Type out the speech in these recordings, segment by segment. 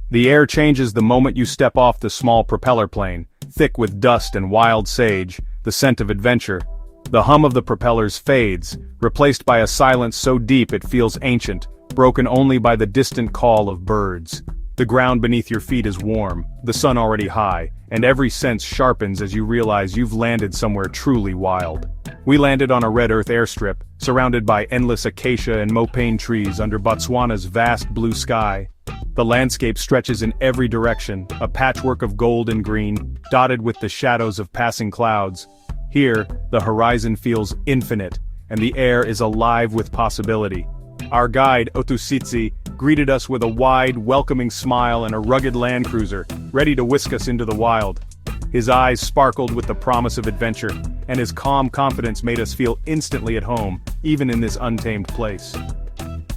The air changes the moment you step off the small propeller plane, thick with dust and wild sage, the scent of adventure. The hum of the propellers fades, replaced by a silence so deep it feels ancient, broken only by the distant call of birds. The ground beneath your feet is warm, the sun already high, and every sense sharpens as you realize you've landed somewhere truly wild. We landed on a red earth airstrip, surrounded by endless acacia and mopane trees under Botswana's vast blue sky. The landscape stretches in every direction, a patchwork of gold and green, dotted with the shadows of passing clouds. Here, the horizon feels infinite, and the air is alive with possibility. Our guide, Otusitsi, greeted us with a wide, welcoming smile and a rugged land cruiser, ready to whisk us into the wild. His eyes sparkled with the promise of adventure, and his calm confidence made us feel instantly at home, even in this untamed place.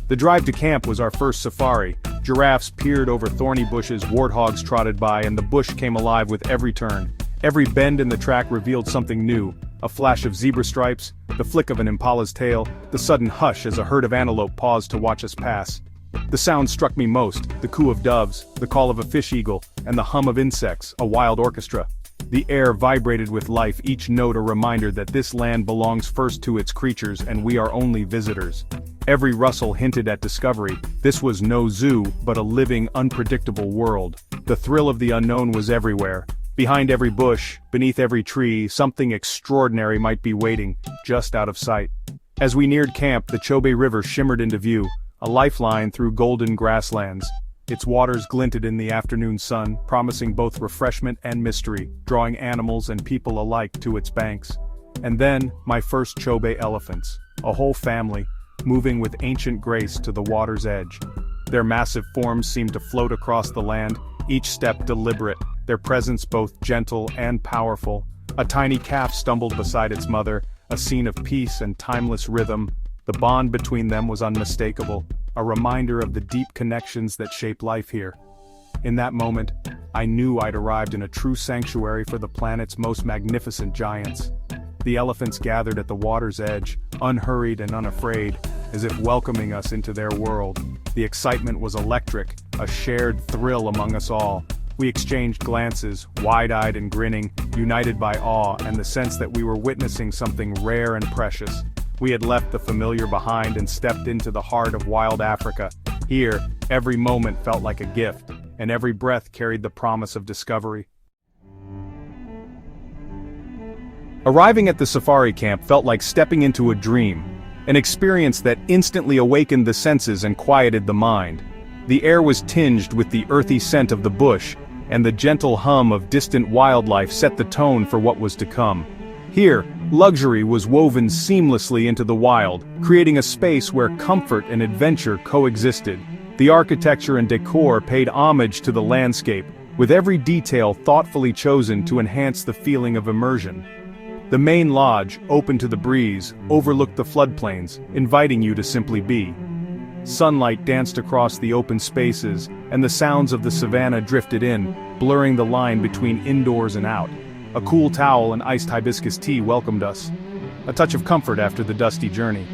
The drive to camp was our first safari. Giraffes peered over thorny bushes, warthogs trotted by, and the bush came alive with every turn. Every bend in the track revealed something new, a flash of zebra stripes, the flick of an impala's tail, the sudden hush as a herd of antelope paused to watch us pass. The sound struck me most, the coo of doves, the call of a fish eagle, and the hum of insects, a wild orchestra. The air vibrated with life, each note a reminder that this land belongs first to its creatures and we are only visitors. Every rustle hinted at discovery. This was no zoo, but a living, unpredictable world. The thrill of the unknown was everywhere. Behind every bush, beneath every tree, something extraordinary might be waiting, just out of sight. As we neared camp, the Chobe River shimmered into view, a lifeline through golden grasslands. Its waters glinted in the afternoon sun, promising both refreshment and mystery, drawing animals and people alike to its banks. And then, my first Chobe elephants, a whole family, moving with ancient grace to the water's edge. Their massive forms seemed to float across the land, each step deliberate, their presence both gentle and powerful. A tiny calf stumbled beside its mother, a scene of peace and timeless rhythm. The bond between them was unmistakable, a reminder of the deep connections that shape life here. In that moment, I knew I'd arrived in a true sanctuary for the planet's most magnificent giants. The elephants gathered at the water's edge, unhurried and unafraid, as if welcoming us into their world. The excitement was electric, a shared thrill among us all. We exchanged glances, wide-eyed and grinning, united by awe and the sense that we were witnessing something rare and precious. We had left the familiar behind and stepped into the heart of wild Africa. Here, every moment felt like a gift, and every breath carried the promise of discovery. Arriving at the safari camp felt like stepping into a dream, an experience that instantly awakened the senses and quieted the mind. The air was tinged with the earthy scent of the bush, and the gentle hum of distant wildlife set the tone for what was to come. Here, luxury was woven seamlessly into the wild, creating a space where comfort and adventure coexisted. The architecture and decor paid homage to the landscape, with every detail thoughtfully chosen to enhance the feeling of immersion. The main lodge, open to the breeze, overlooked the floodplains, inviting you to simply be. Sunlight danced across the open spaces, and the sounds of the savannah drifted in, blurring the line between indoors and out. A cool towel and iced hibiscus tea welcomed us, a touch of comfort after the dusty journey.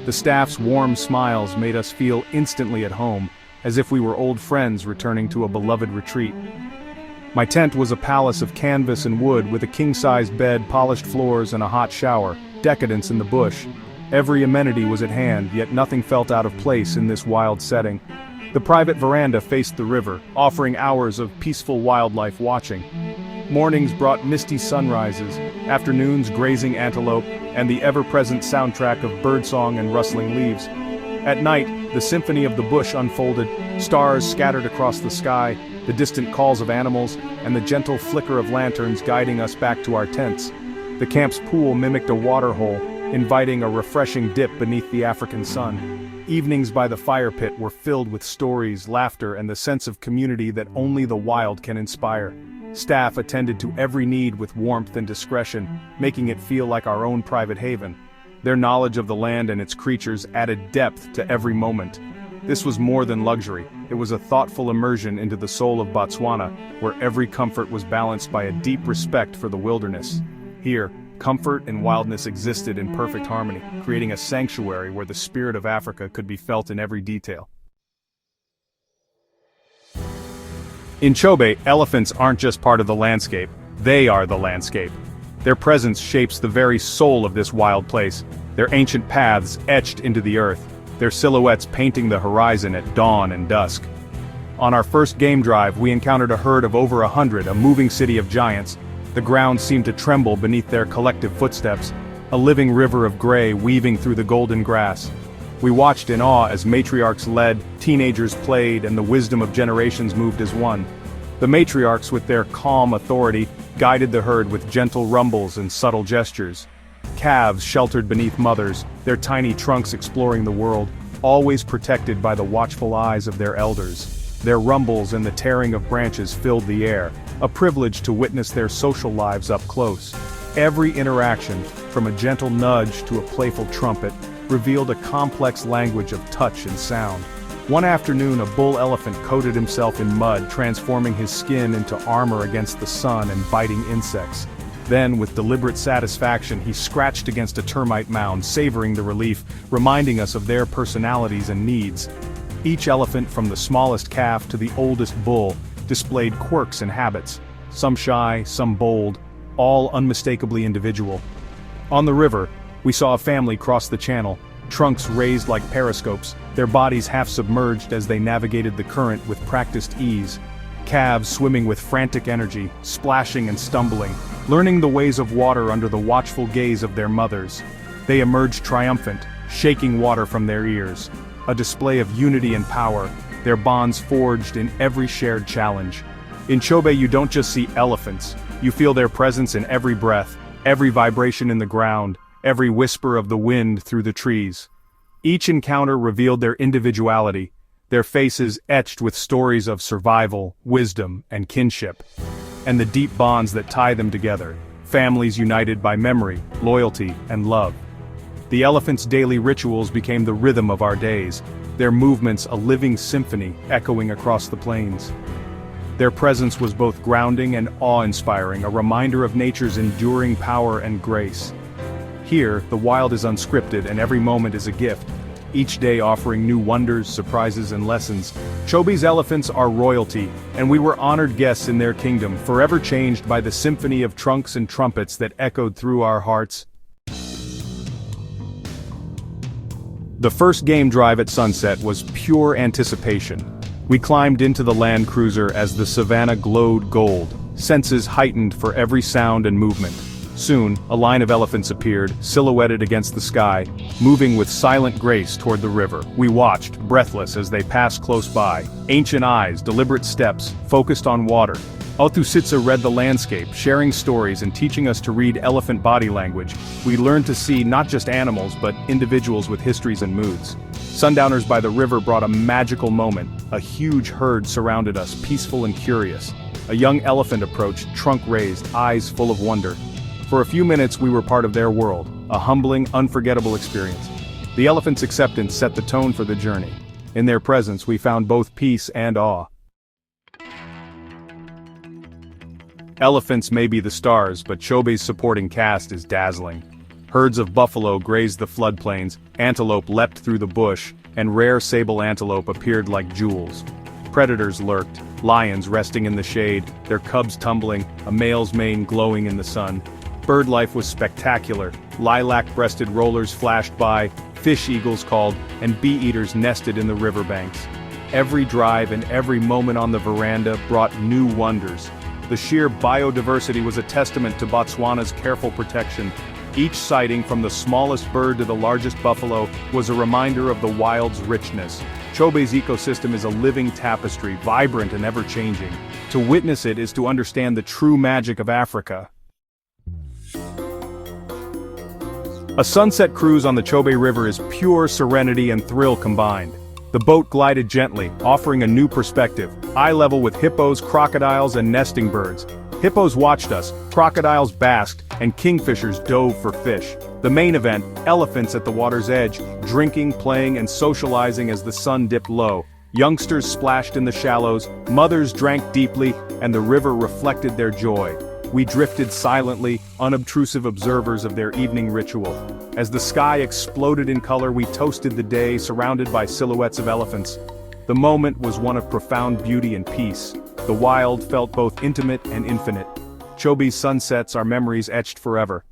The staff's warm smiles made us feel instantly at home, as if we were old friends returning to a beloved retreat. My tent was a palace of canvas and wood with a king-size bed, polished floors, and a hot shower, decadence in the bush. Every amenity was at hand, yet nothing felt out of place in this wild setting. The private veranda faced the river, offering hours of peaceful wildlife watching. Mornings brought misty sunrises, afternoons grazing antelope, and the ever-present soundtrack of birdsong and rustling leaves. At night, the symphony of the bush unfolded, stars scattered across the sky, the distant calls of animals, and the gentle flicker of lanterns guiding us back to our tents. The camp's pool mimicked a water hole, inviting a refreshing dip beneath the African sun. Evenings by the fire pit were filled with stories, laughter, and the sense of community that only the wild can inspire. Staff attended to every need with warmth and discretion, making it feel like our own private haven. Their knowledge of the land and its creatures added depth to every moment. This was more than luxury, it was a thoughtful immersion into the soul of Botswana, where every comfort was balanced by a deep respect for the wilderness. Here, comfort and wildness existed in perfect harmony, creating a sanctuary where the spirit of Africa could be felt in every detail. In Chobe, elephants aren't just part of the landscape, they are the landscape. Their presence shapes the very soul of this wild place, their ancient paths etched into the earth, their silhouettes painting the horizon at dawn and dusk. On our first game drive, we encountered a herd of over 100, a moving city of giants. The ground seemed to tremble beneath their collective footsteps, a living river of gray weaving through the golden grass. We watched in awe as matriarchs led, teenagers played, and the wisdom of generations moved as one. The matriarchs, with their calm authority, guided the herd with gentle rumbles and subtle gestures. Calves sheltered beneath mothers, their tiny trunks exploring the world, always protected by the watchful eyes of their elders. Their rumbles and the tearing of branches filled the air, a privilege to witness their social lives up close. Every interaction, from a gentle nudge to a playful trumpet, revealed a complex language of touch and sound. One afternoon, a bull elephant coated himself in mud, transforming his skin into armor against the sun and biting insects. Then, with deliberate satisfaction, he scratched against a termite mound, savoring the relief, reminding us of their personalities and needs. Each elephant, from the smallest calf to the oldest bull, displayed quirks and habits, some shy, some bold, all unmistakably individual. On the river, we saw a family cross the channel, trunks raised like periscopes, their bodies half submerged as they navigated the current with practiced ease. Calves swimming with frantic energy, splashing and stumbling, learning the ways of water under the watchful gaze of their mothers. They emerged triumphant, shaking water from their ears. A display of unity and power, their bonds forged in every shared challenge. In Chobe, you don't just see elephants, you feel their presence in every breath, every vibration in the ground, every whisper of the wind through the trees. Each encounter revealed their individuality, their faces etched with stories of survival, wisdom, and kinship. And the deep bonds that tie them together, families united by memory, loyalty, and love. The elephants' daily rituals became the rhythm of our days, their movements a living symphony echoing across the plains. Their presence was both grounding and awe-inspiring, a reminder of nature's enduring power and grace. Here, the wild is unscripted and every moment is a gift, each day offering new wonders, surprises, and lessons. Chobe's elephants are royalty, and we were honored guests in their kingdom, forever changed by the symphony of trunks and trumpets that echoed through our hearts. The first game drive at sunset was pure anticipation. We climbed into the Land Cruiser as the savannah glowed gold, senses heightened for every sound and movement. Soon, a line of elephants appeared, silhouetted against the sky, moving with silent grace toward the river. We watched, breathless, as they passed close by. Ancient eyes, deliberate steps, focused on water. Othusitsa read the landscape, sharing stories and teaching us to read elephant body language. We learned to see not just animals, but individuals with histories and moods. Sundowners by the river brought a magical moment. A huge herd surrounded us, peaceful and curious. A young elephant approached, trunk raised, eyes full of wonder. For a few minutes we were part of their world, a humbling, unforgettable experience. The elephant's acceptance set the tone for the journey. In their presence we found both peace and awe. Elephants may be the stars, but Chobe's supporting cast is dazzling. Herds of buffalo grazed the floodplains, antelope leapt through the bush, and rare sable antelope appeared like jewels. Predators lurked, lions resting in the shade, their cubs tumbling, a male's mane glowing in the sun. Bird life was spectacular. Lilac-breasted rollers flashed by, fish eagles called, and bee-eaters nested in the riverbanks. Every drive and every moment on the veranda brought new wonders. The sheer biodiversity was a testament to Botswana's careful protection. Each sighting, from the smallest bird to the largest buffalo, was a reminder of the wild's richness. Chobe's ecosystem is a living tapestry, vibrant and ever-changing. To witness it is to understand the true magic of Africa. A sunset cruise on the Chobe River is pure serenity and thrill combined. The boat glided gently, offering a new perspective, eye level with hippos, crocodiles, and nesting birds. Hippos watched us, crocodiles basked, and kingfishers dove for fish. The main event, elephants at the water's edge, drinking, playing, and socializing as the sun dipped low. Youngsters splashed in the shallows, mothers drank deeply, and the river reflected their joy. We drifted silently, unobtrusive observers of their evening ritual. As the sky exploded in color, we toasted the day, surrounded by silhouettes of elephants. The moment was one of profound beauty and peace. The wild felt both intimate and infinite. Chobe's sunsets are memories etched forever.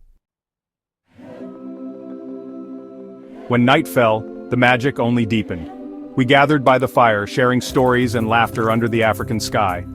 When night fell, the magic only deepened. We gathered by the fire, sharing stories and laughter under the African sky.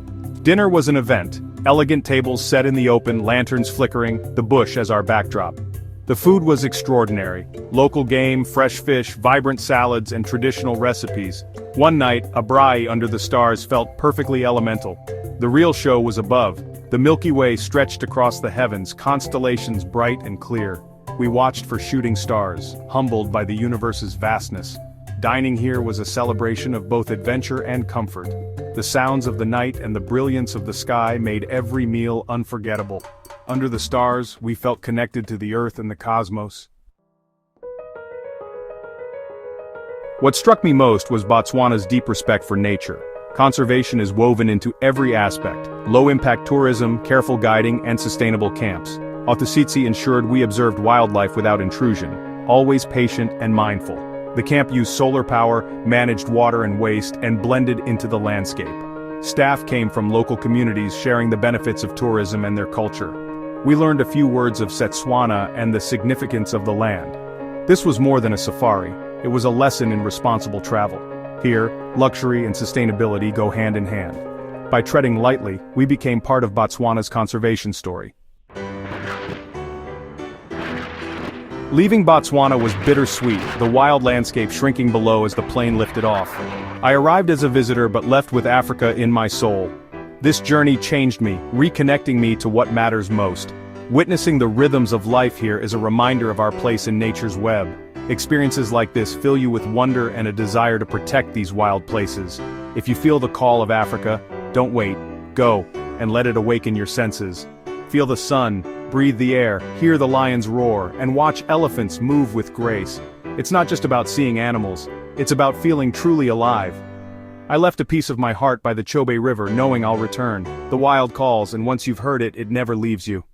Dinner was an event, elegant tables set in the open, lanterns flickering, the bush as our backdrop. The food was extraordinary. Local game, fresh fish, vibrant salads, and traditional recipes. One night, a braai under the stars felt perfectly elemental. The real show was above. The Milky Way stretched across the heavens, constellations bright and clear. We watched for shooting stars, humbled by the universe's vastness. Dining here was a celebration of both adventure and comfort. The sounds of the night and the brilliance of the sky made every meal unforgettable. Under the stars, we felt connected to the earth and the cosmos. What struck me most was Botswana's deep respect for nature. Conservation is woven into every aspect: low-impact tourism, careful guiding, and sustainable camps. Authisitsi ensured we observed wildlife without intrusion, always patient and mindful. The camp used solar power, managed water and waste, and blended into the landscape. Staff came from local communities sharing the benefits of tourism and their culture. We learned a few words of Setswana and the significance of the land. This was more than a safari, it was a lesson in responsible travel. Here, luxury and sustainability go hand in hand. By treading lightly, we became part of Botswana's conservation story. Leaving Botswana was bittersweet, the wild landscape shrinking below as the plane lifted off. I arrived as a visitor but left with Africa in my soul. This journey changed me, reconnecting me to what matters most. Witnessing the rhythms of life here is a reminder of our place in nature's web. Experiences like this fill you with wonder and a desire to protect these wild places. If you feel the call of Africa, don't wait, go, and let it awaken your senses. Feel the sun, breathe the air, hear the lions roar, and watch elephants move with grace. It's not just about seeing animals, it's about feeling truly alive. I left a piece of my heart by the Chobe River knowing I'll return. The wild calls, and once you've heard it, it never leaves you.